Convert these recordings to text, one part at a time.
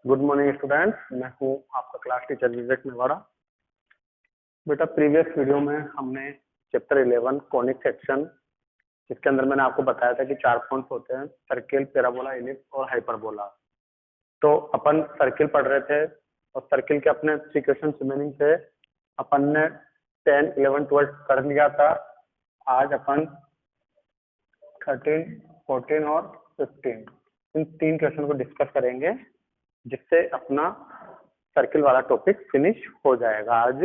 Good morning students, मैं हूं आपका क्लास टीचर विवेक मेवाड़ा। बेटा, प्रीवियस वीडियो में हमने चैप्टर 11 कॉनिक सेक्शन, जिसके अंदर मैंने आपको बताया था कि 4 पॉइंट्स होते हैं: सर्किल, पैराबोला, इलिप्स और हाइपरबोला। तो अपन सर्किल पढ़ रहे थे और सर्किल के अपने 3 क्वेश्चन रिमेनिंग थे। अपन ने 10, 11, 12 कर लिया था। आज अपन 13, 14 और 15 इन 3 क्वेश्चन को डिस्कस करेंगे, जिससे अपना सर्किल वाला टॉपिक फिनिश हो जाएगा आज।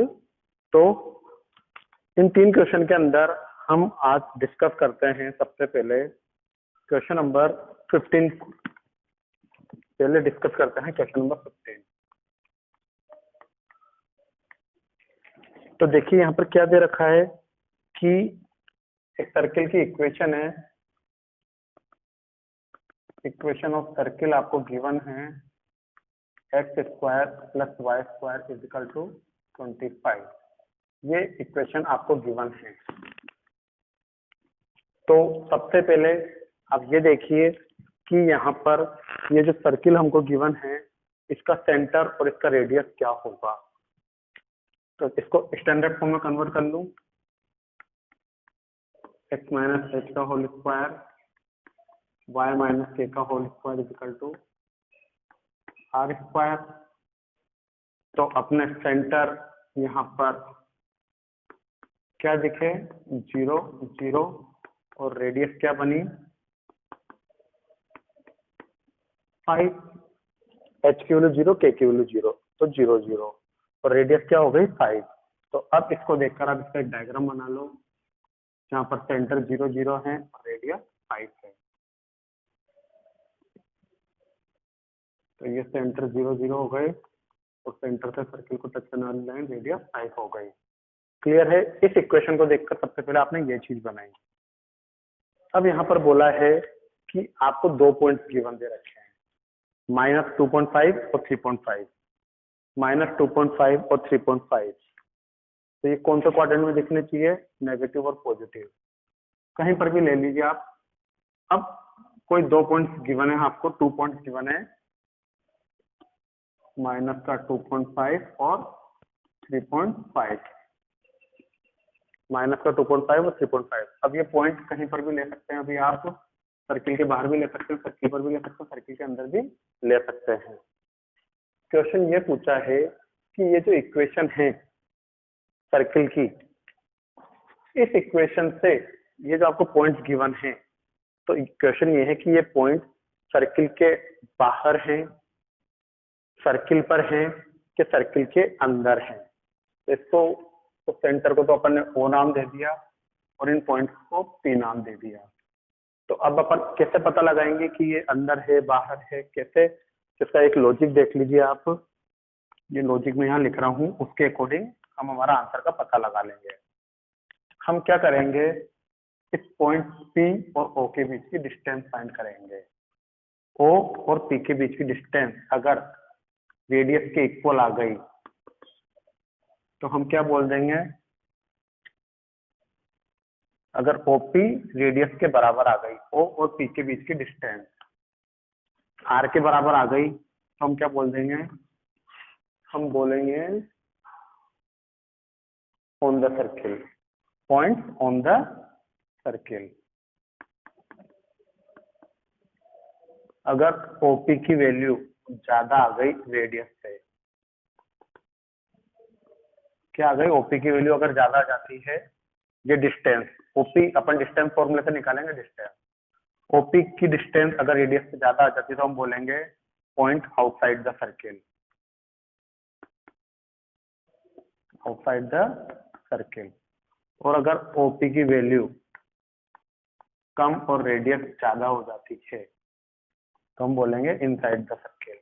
तो इन 3 क्वेश्चन के अंदर हम आज डिस्कस करते हैं सबसे पहले क्वेश्चन नंबर 15। पहले डिस्कस करते हैं क्वेश्चन नंबर 15। तो देखिए यहाँ पर क्या दे रखा है कि एक सर्किल की इक्वेशन है। इक्वेशन ऑफ सर्किल आपको गिवन है x² + y² = 25। ये इक्वेशन आपको गिवन है। तो सबसे पहले आप ये देखिए कि यहाँ पर ये जो सर्किल हमको गिवन है, इसका सेंटर और इसका रेडियस क्या होगा। तो इसको स्टैंडर्ड फॉर्म में कन्वर्ट कर लूं। x - h का होल स्क्वायर y - k का होल स्क्वायर = r²। तो अपने सेंटर यहाँ पर क्या दिखे, 0, 0 और रेडियस क्या बनी, 5। h की वैल्यू 0, k की वैल्यू 0, तो 0, 0 और रेडियस क्या हो गई, 5। तो अब इसको देखकर आप इसका एक डायग्राम बना लो, जहाँ पर सेंटर 0, 0 है और रेडियस 5 है। तो ये सेंटर 0, 0 हो गए और सेंटर से सर्किल को टच करने वाली लाइन रेडियस 5 हो गई। क्लियर है। इस इक्वेशन को देखकर सबसे पहले आपने ये चीज बनाई। अब यहाँ पर बोला है कि आपको 2 पॉइंट्स गिवन दे रखे हैं, -2.5 और 3.5। -2.5 और 3.5। तो ये कौन से क्वाड्रेंट में दिखने चाहिए, नेगेटिव और पॉजिटिव, कहीं पर भी ले लीजिए आप। अब कोई 2 पॉइंट्स गिवन है आपको, 2 पॉइंट्स गिवन है, -2.5 और 3.5। -2.5 और 3.5। अब ये पॉइंट कहीं पर भी ले सकते हैं। अभी आप सर्किल के बाहर भी ले सकते हैं, सर्किल पर भी ले सकते हैं, सर्किल के अंदर भी ले सकते हैं। क्वेश्चन ये पूछा है कि ये जो इक्वेशन है सर्किल की, इस इक्वेशन से ये जो आपको पॉइंट्स गिवन है, तो क्वेश्चन ये है कि ये पॉइंट सर्किल के बाहर हैं, सर्किल पर हैं कि सर्किल के अंदर हैं। इसको तो सेंटर को तो अपन ने O नाम दे दिया और इन पॉइंट्स को P नाम दे दिया। तो अब अपन कैसे पता लगाएंगे कि ये अंदर है बाहर है, कैसे, इसका एक लॉजिक देख लीजिए आप। ये लॉजिक में यहाँ लिख रहा हूँ, उसके अकॉर्डिंग हम हमारा आंसर का पता लगा लेंगे। हम क्या करेंगे, इस पॉइंट P और O के बीच की डिस्टेंस फाइंड करेंगे। O और P के बीच की डिस्टेंस अगर रेडियस के इक्वल आ गई तो हम क्या बोल देंगे, अगर OP रेडियस के बराबर आ गई, O और P के बीच की डिस्टेंस R के बराबर आ गई, तो हम क्या बोल देंगे, हम बोलेंगे on the circle, point on the circle. अगर OP की वैल्यू ज्यादा आ गई रेडियस से, क्या आ गई, OP की वैल्यू अगर ज्यादा आ जाती है, ये डिस्टेंस OP अपन डिस्टेंस फॉर्मूले से निकालेंगे। डिस्टेंस OP की डिस्टेंस अगर रेडियस से ज्यादा आ जाती है तो हम बोलेंगे point outside the circle, outside the circle. और अगर OP की वैल्यू कम और रेडियस ज्यादा हो जाती है तो हम बोलेंगे inside the circle,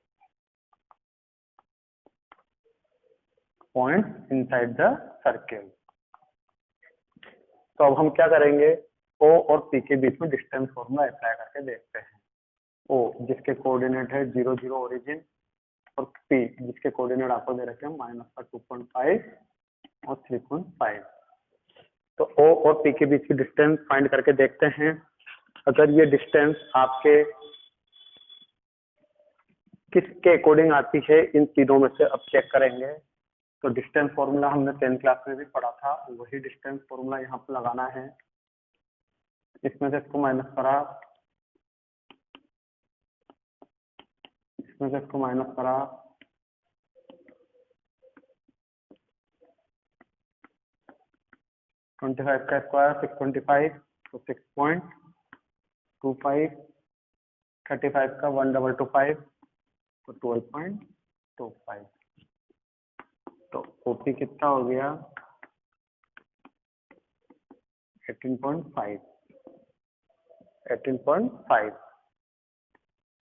point inside the circle. तो अब हम क्या करेंगे, O और P के बीच में डिस्टेंस फॉर्मूला अप्लाई करके देखते हैं। O जिसके कोऑर्डिनेट है 0, 0 ओरिजिन, और P जिसके कोऑर्डिनेट आपको दे रखे हैं -2.5 और 3.5। तो O और P के बीच की डिस्टेंस फाइंड करके देखते हैं। अगर ये डिस्टेंस आपके किसके अकॉर्डिंग आती है, इन तीनों में से अब चेक करेंगे। तो डिस्टेंस फॉर्मूला हमने 10th क्लास में भी पढ़ा था, वही डिस्टेंस फॉर्मूला यहाँ पर लगाना है। इसमें से इसको माइनस करा, इसमें से इसको माइनस करा, 25 का स्क्वायर 625, तो 6.25, 35 का 1225, तो 12.25। तो ओपी कितना हो गया 18.5, 18.5।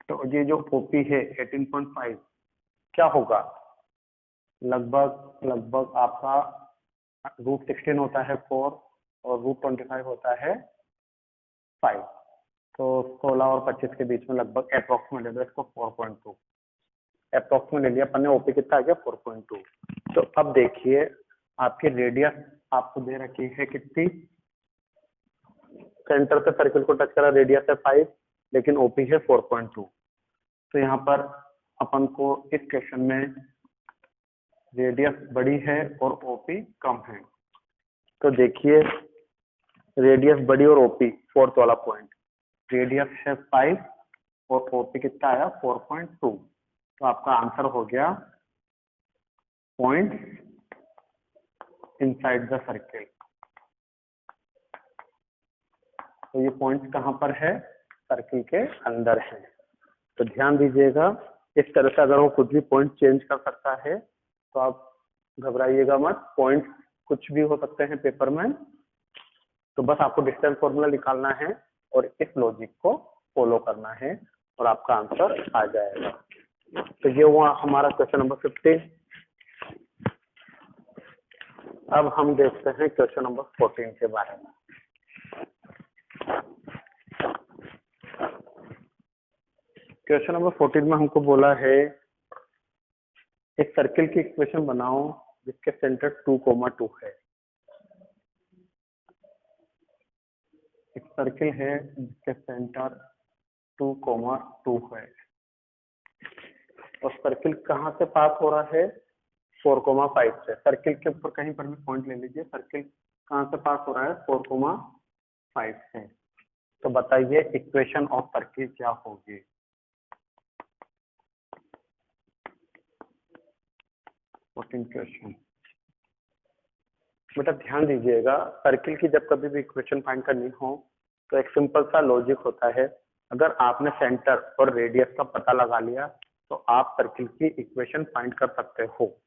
तो ये जो ओपी है 18.5 क्या होगा, लगभग आपका √16 होता है 4 और √25 होता है 5। तो 16 और 25 के बीच में लगभग अप्रोक्सीमेट ले लो इसको 4.2, अप्रोक्सीमेट ले लिया अपन ने। ओपी कितना आ गया 4.2। तो अब देखिए आपकी रेडियस आपको दे रखी है कितनी, सेंटर से सर्किल को टच करा, रेडियस है 5 लेकिन ओपी है 4.2। तो यहाँ पर अपन को इस क्वेश्चन में रेडियस बड़ी है और ओपी कम है। तो देखिए रेडियस बड़ी और ओपी, फोर्थ वाला पॉइंट, रेडियस है 5 और ओपी कितना आया 4.2। तो आपका आंसर हो गया पॉइंट इनसाइड द सर्किल। तो ये पॉइंट कहाँ पर है, सर्किल के अंदर है। तो ध्यान दीजिएगा, इस तरह से अगर वो कुछ भी पॉइंट चेंज कर सकता है तो आप घबराइएगा मत, पॉइंट कुछ भी हो सकते हैं पेपर में। तो बस आपको डिस्टेंस फॉर्मूला निकालना है और इस लॉजिक को फॉलो करना है और आपका आंसर आ जाएगा। तो ये हुआ हमारा क्वेश्चन नंबर 15। अब हम देखते हैं क्वेश्चन नंबर 14 के बारे में। क्वेश्चन नंबर 14 में हमको बोला है एक सर्किल की इक्वेशन बनाओ जिसके सेंटर 2,2 है। एक सर्किल है जिसके सेंटर 2,2 है और सर्किल कहाँ से पास हो रहा है 4,5 से। सर्किल के ऊपर कहीं पर भी पॉइंट ले लीजिए, सर्किल कहाँ से पास हो रहा है 4,5 से। तो बताइए इक्वेशन ऑफ सर्किल क्या होगी। क्वेश्चन बेटा ध्यान दीजिएगा, सर्किल की जब कभी भी इक्वेशन फाइंड करनी हो तो एक सिंपल सा लॉजिक होता है। अगर आपने सेंटर और रेडियस का पता लगा लिया तो आप सर्किल की इक्वेशन फाइंड कर सकते हो।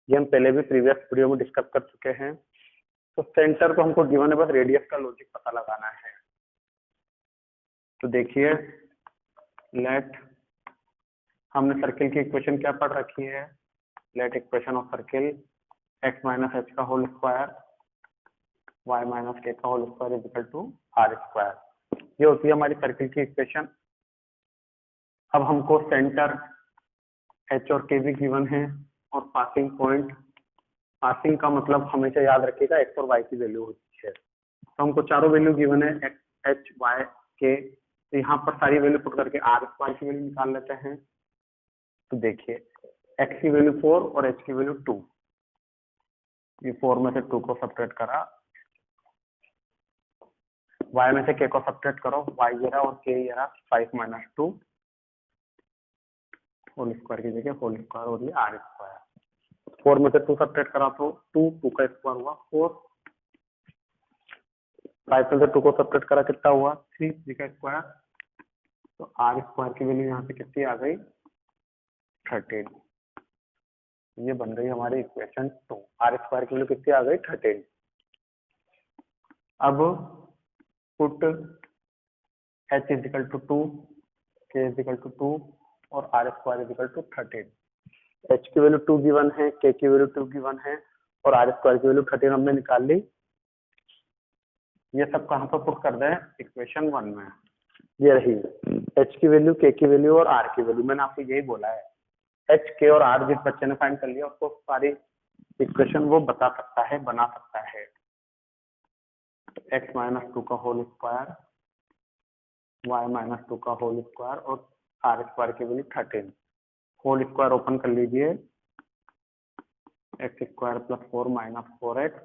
ये हम पहले भी प्रीवियस वीडियो में डिस्कस कर चुके हैं। तो सेंटर तो हमको गिवन है, बस रेडियस का लॉजिक पता लगाना है। तो देखिए लेट, हमने सर्किल की इक्वेशन क्या पढ़ रखी है, let equation of circle x minus H का whole square y minus K का whole square is equal to R square. ये होती है हमारी सर्किल की इक्वेशन। अब हमको सेंटर h और k भी गिवन है और पासिंग पॉइंट, पासिंग का मतलब हमेशा याद रखिएगा x और y की वैल्यू होती है। तो हमको चारों वैल्यू गिवन है h y k। तो यहाँ पर सारी वैल्यू पुट करके आर स्क्वायर की वैल्यू निकाल लेते हैं। तो देखिए x की वैल्यू 4 और h की वैल्यू 2, ये 4 में से 2 को सब्ट्रैक्ट करा, y में से k को सब्ट्रैक्ट करो, y ये रहा और k ये रहा, 5 माइनस 2 होल स्क्वायर की जगह होल स्क्वायर और ये आर स्क्वायर। 4 में से 2 सब्ट्रैक्ट करा तो 2 का स्क्वायर हुआ 4, 5 में से 2 को सब्ट्रैक्ट करा कितना हुआ 3 का स्क्वायर। तो आर स्क्वायर की वैल्यू यहाँ से कितनी आ गई 13। ये बन गई हमारी इक्वेशन 2। आर स्क्वायर की वैल्यू कितनी आ गई 13। अब put h is equal to 2, k is equal to 2 और R square is equal to 13। h की वैल्यू 2 गिवन है, k की वैल्यू 2 गिवन है और आर स्क्वायर की वैल्यू 13 हमने निकाल ली। ये सब कहाँ पर पुट कर दें इक्वेशन 1 में। ये रही h की वैल्यू, k की वैल्यू और r की वैल्यू। मैंने आपको यही बोला है h, k और r जिस बच्चे ने फाइंड कर लिया उसको सारी इक्वेशन वो बता सकता है, बना सकता है। x माइनस 2 का होल स्क्वायर, y माइनस 2 का होल स्क्वायर और आर स्क्वायर की वैल्यू 13। होल स्क्वायर ओपन कर लीजिए, X square plus 4 minus 4x,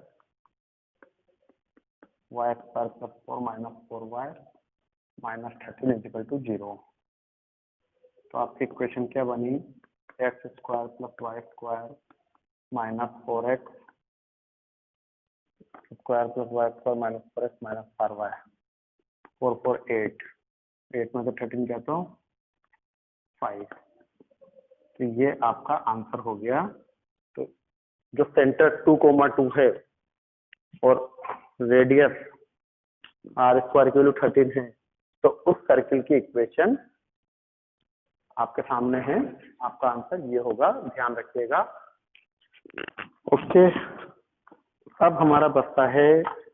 Y square plus 4 minus 4y minus 13 equal to 0। तो आपकी इक्वेशन क्या बनी, X square plus Y square minus 4x square plus Y square minus 4x minus 4y, 4 4 8, 8 में से 13 क्या तो 5। तो ये आपका आंसर हो गया। तो जो सेंटर 2,2 है और रेडियस आर स्क्वायर की वैल्यू 13 है, तो उस सर्किल की इक्वेशन आपके सामने है। आपका आंसर ये होगा, ध्यान रखिएगा। ओके, अब हमारा बचता है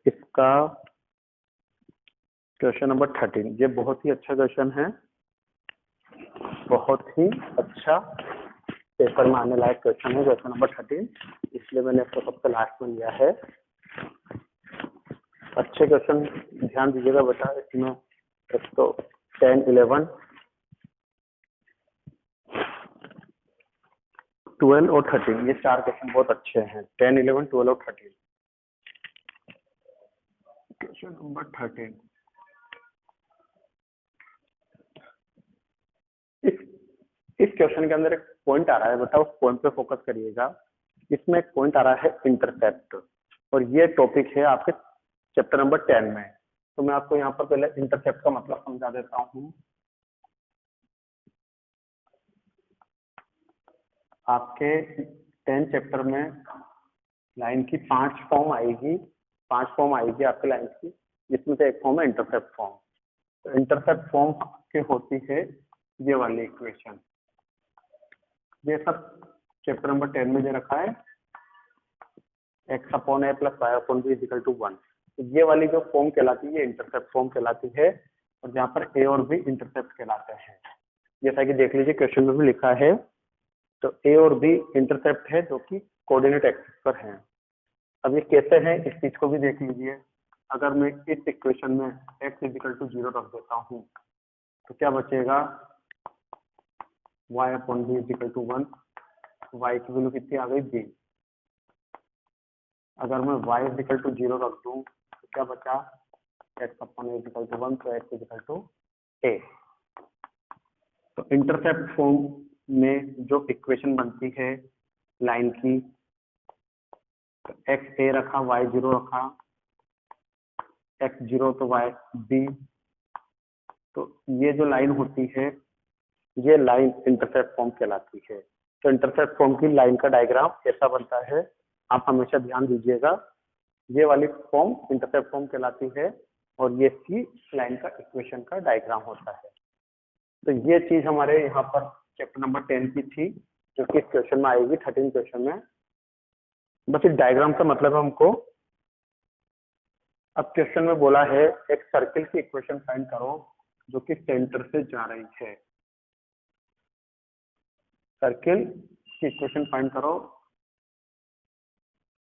इसका क्वेश्चन नंबर 13। ये बहुत ही अच्छा क्वेश्चन है, बहुत ही अच्छा पेपर में आने लायक क्वेश्चन है क्वेश्चन नंबर 13, इसलिए मैंने इसको सबसे लास्ट में लिया है। अच्छे क्वेश्चन ध्यान दीजिएगा बेटा, इसमें एक तो 10, 11, 12 और 13, ये 4 क्वेश्चन बहुत अच्छे हैं। 10, 11, 12 और 13। क्वेश्चन नंबर 13, इस क्वेश्चन के अंदर एक पॉइंट आ रहा है बेटा, उस पॉइंट पे फोकस करिएगा। इसमें एक पॉइंट आ रहा है इंटरसेप्ट, और ये टॉपिक है आपके चैप्टर नंबर 10 में। तो मैं आपको यहाँ पर पहले इंटरसेप्ट का मतलब समझा देता हूँ। आपके 10 चैप्टर में लाइन की 5 फॉर्म आएगी, 5 फॉर्म आएगी आपके लाइन की, जिसमें से एक फॉर्म है इंटरसेप्ट फॉर्म। तो इंटरसेप्ट फॉर्म के होती है ये वाली इक्वेशन। ये सब चैप्टर नंबर 10 में दे रखा है, x upon a plus Y upon B equal to 1। तो ये वाली जो फॉर्म कहलाती है इंटरसेप्ट फॉर्म कहलाती है, और जहाँ पर a और b इंटरसेप्ट कहलाते हैं। जैसा कि देख लीजिए क्वेश्चन में भी लिखा है, तो a और b इंटरसेप्ट है जो कि कोऑर्डिनेट एक्सिस पर है। अब ये कैसे है इस चीज को भी देख लीजिए। अगर मैं इस इक्वेशन में x इक्वल टू 0 रख देता हूँ, तो क्या बचेगा, y upon B equal to 1, y की वैल्यू कितनी आ गई b। अगर मैं y इक्वल टू 0 रख दूं तो क्या बचा, x upon a equal to 1, तो x इक्वल टू a। तो इंटरसेप्ट फॉर्म में जो इक्वेशन बनती है लाइन की, तो x a रखा, y 0 रखा, x 0 तो y b। तो ये जो लाइन होती है, ये लाइन इंटरसेप्ट फॉर्म कहलाती है। तो इंटरसेप्ट फॉर्म की लाइन का डायग्राम ऐसा बनता है, आप हमेशा ध्यान दीजिएगा। ये वाली फॉर्म इंटरसेप्ट फॉर्म कहलाती है, और ये इसकी लाइन का इक्वेशन का डायग्राम होता है। तो ये चीज हमारे यहाँ पर चैप्टर नंबर 10 की थी, जो कि इस क्वेश्चन में आएगी 13 क्वेश्चन में। बस इस डायग्राम का मतलब हमको, अब क्वेश्चन में बोला है एक सर्किल की इक्वेशन फाइंड करो जो कि सेंटर से जा रही है। सर्किल की इक्वेशन फाइंड करो,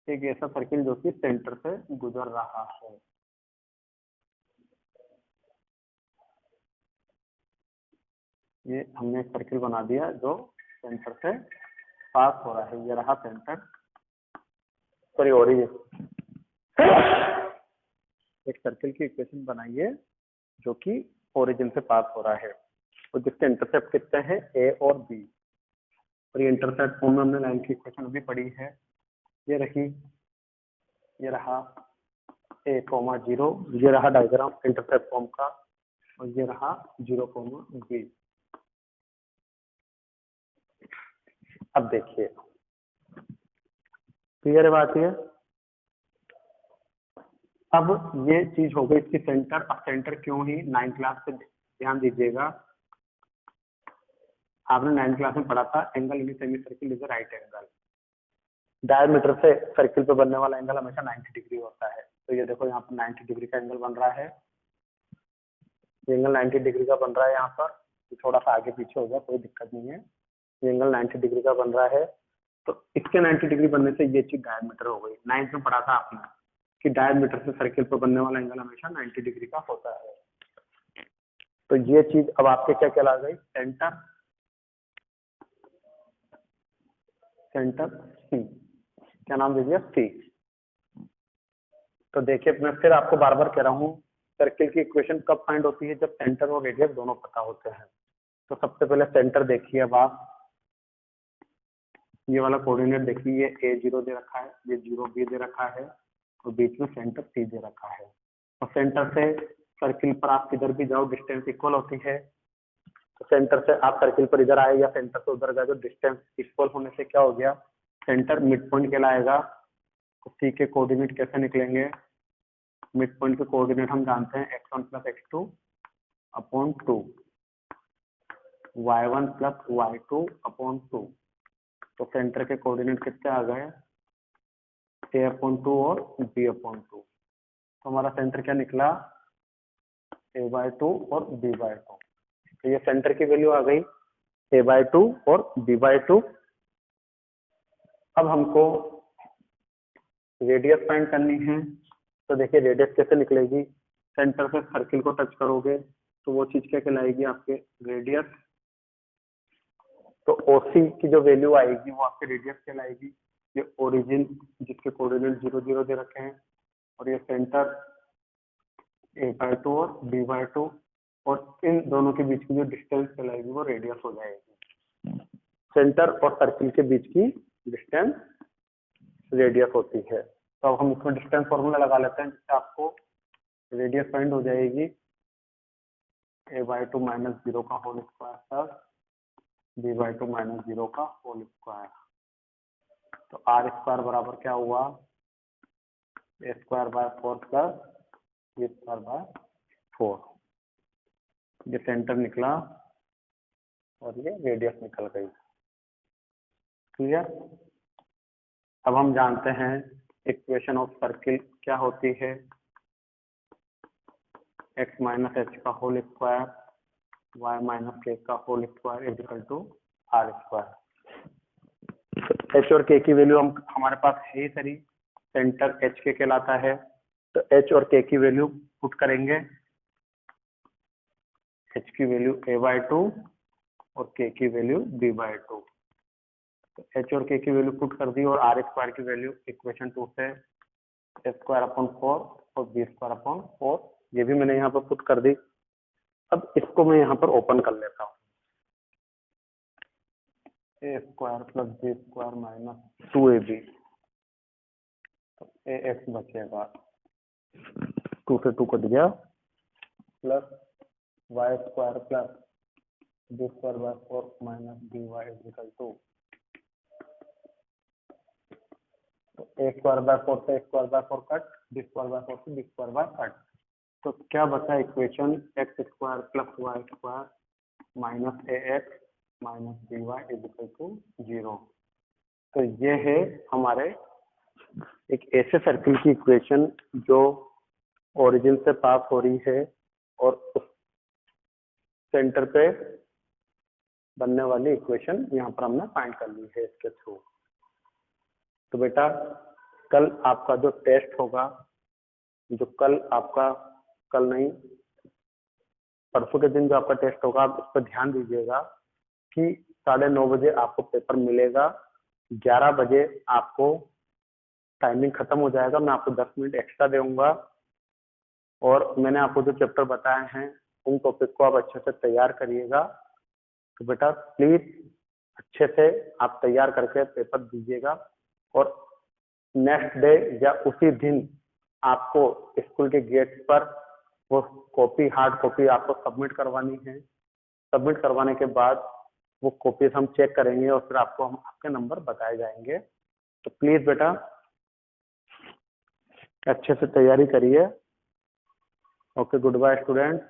एक ऐसा सर्किल जो कि सेंटर से गुजर रहा है। ये हमने एक सर्किल बना दिया जो सेंटर से पास हो रहा है। ये रहा सेंटर, सॉरी ओरिजिन। एक सर्किल की इक्वेशन बनाइए जो कि ओरिजिन से पास हो रहा है, और जिसके इंटरसेप्ट कितने हैं, a और b। और ये इंटरसेप्ट फॉर्म में हमने लाइन की इक्वेशन अभी पढ़ी है। ये रही, ये रहा a, 0, ये रहा डायग्राम इंटरसेप्ट फॉर्म का, और ये रहा 0, b। अब देखिए, क्लियर है बात ये। अब ये चीज हो गई इसकी सेंटर। अब सेंटर क्यों ही 9th क्लास से ध्यान दीजिएगा, आपने 9th क्लास में पढ़ा था angle in semi circle is right angle. Diameter से सर्किल पे बनने वाला एंगल हमेशा 90 डिग्री होता है। तो ये देखो यहाँ पर 90 डिग्री का एंगल बन रहा है, ये एंगल 90 डिग्री का बन रहा है। यहाँ पर थोड़ा सा आगे पीछे हो गया, कोई दिक्कत नहीं है। ये एंगल 90 डिग्री का बन रहा है, तो इसके 90 डिग्री बनने से ये चीज डायमीटर हो गई। 9th में पढ़ा था आपने कि डायमीटर से सर्किल पर बनने वाला एंगल हमेशा 90 डिग्री का होता है। तो ये चीज अब आपके क्या कहला गई, सेंटर। सेंटर सी, क्या नाम दे दिया, सी। तो देखिए मैं फिर आपको बार बार कह रहा हूँ, सर्किल की इक्वेशन कब फाइंड होती है, जब सेंटर और रेडियस दोनों पता होते हैं। तो सबसे पहले सेंटर देखिए, अब आप ये वाला कोऑर्डिनेट देखिए, ये A0 दे रखा है, ये 0B दे रखा है और बीच में सेंटर C दे रखा है। और सेंटर से सर्किल पर आप किधर भी जाओ डिस्टेंस इक्वल होती है। तो सेंटर से आप सर्किल पर इधर आए या सेंटर से उधर गए तो डिस्टेंस इक्वल होने से क्या हो गया, सेंटर मिड पॉइंट कहलाएगा। तो C के कोऑर्डिनेट कैसे निकलेंगे, मिड पॉइंट के कोऑर्डिनेट हम जानते हैं x1 + x2 upon 2, y1 + y2 upon 2। तो सेंटर के कोऑर्डिनेट कितने आ गए, a/2 और b/2। तो हमारा सेंटर क्या निकला, a/2 और b/2। तो ये सेंटर की वैल्यू आ गई a/2 और b/2। अब हमको रेडियस फाइंड करनी है। तो देखिए रेडियस कैसे निकलेगी, सेंटर से सर्किल को टच करोगे तो वो चीज क्या कहलाएगी, आपके रेडियस। तो OC की जो वैल्यू आएगी वो आपके रेडियस कहलाएगी। ये ओरिजिन जिसके कोऑर्डिनेट 0 0 दे रखे हैं, और ये सेंटर a/2 और b/2, और इन दोनों के बीच की जो डिस्टेंस कहलाएगी वो रेडियस हो जाएगी। सेंटर और सर्किल के बीच की डिस्टेंस रेडियस होती है। तो अब हम इसमें डिस्टेंस फॉर्मूला लगा लेते हैं, जिससे आपको रेडियस फाइंड हो जाएगी a/2 - 0 का होल स्क्वायर प्लस b/2 - 0 का होल स्क्वायर। तो r² बराबर क्या हुआ, a²/4 प्लस b²/4। ये सेंटर निकला और ये रेडियस निकल गई। क्लियर। अब हम जानते हैं इक्वेशन ऑफ सर्किल क्या होती है, x - h का होल स्क्वायर y - k का होल स्क्वायर = r²। h और k की वैल्यू हमारे पास है ही सही, सेंटर h k कहलाता है। तो h और k की वैल्यू पुट करेंगे, h की वैल्यू a/2 और k की वैल्यू b/2। तो h और k की वैल्यू पुट कर दी, और r² की वैल्यू इक्वेशन 2 से a²/4 और b²/4, ये भी मैंने यहाँ पर पुट कर दी। अब इसको मैं यहाँ पर ओपन कर लेता हूँ, a² + b² - 2ab। तो ax बचेगा, 2 से 2 कट गया, प्लस y² + b²/4 - by = तो a²/4 से a²/4 कट, b²/4 से b² कट। तो क्या बचा equation, x² + y² - ax - by = 0। तो ये है हमारे एक ऐसे सर्किल की इक्वेशन जो ओरिजिन से पास हो रही है और उस सेंटर पे बनने वाली इक्वेशन यहाँ पर हमने फाइंड कर ली है इसके थ्रू। तो बेटा कल आपका जो टेस्ट होगा, जो कल नहीं परसों के दिन जो आपका टेस्ट होगा, आप उस पर ध्यान दीजिएगा कि 9:30 बजे आपको पेपर मिलेगा, 11 बजे आपको टाइमिंग खत्म हो जाएगा, मैं आपको 10 मिनट एक्स्ट्रा दूंगा। और मैंने आपको जो चैप्टर बताए हैं उन टॉपिक को आप अच्छे से तैयार करिएगा। तो बेटा प्लीज अच्छे से आप तैयार करके पेपर दीजिएगा, और नेक्स्ट डे या उसी दिन आपको स्कूल के गेट पर वो कॉपी, हार्ड कॉपी आपको सबमिट करवानी है। सबमिट करवाने के बाद वो कॉपीज हम चेक करेंगे और फिर आपको हम आपके नंबर बताए जाएंगे। तो प्लीज बेटा अच्छे से तैयारी करिए। Okay, goodbye student.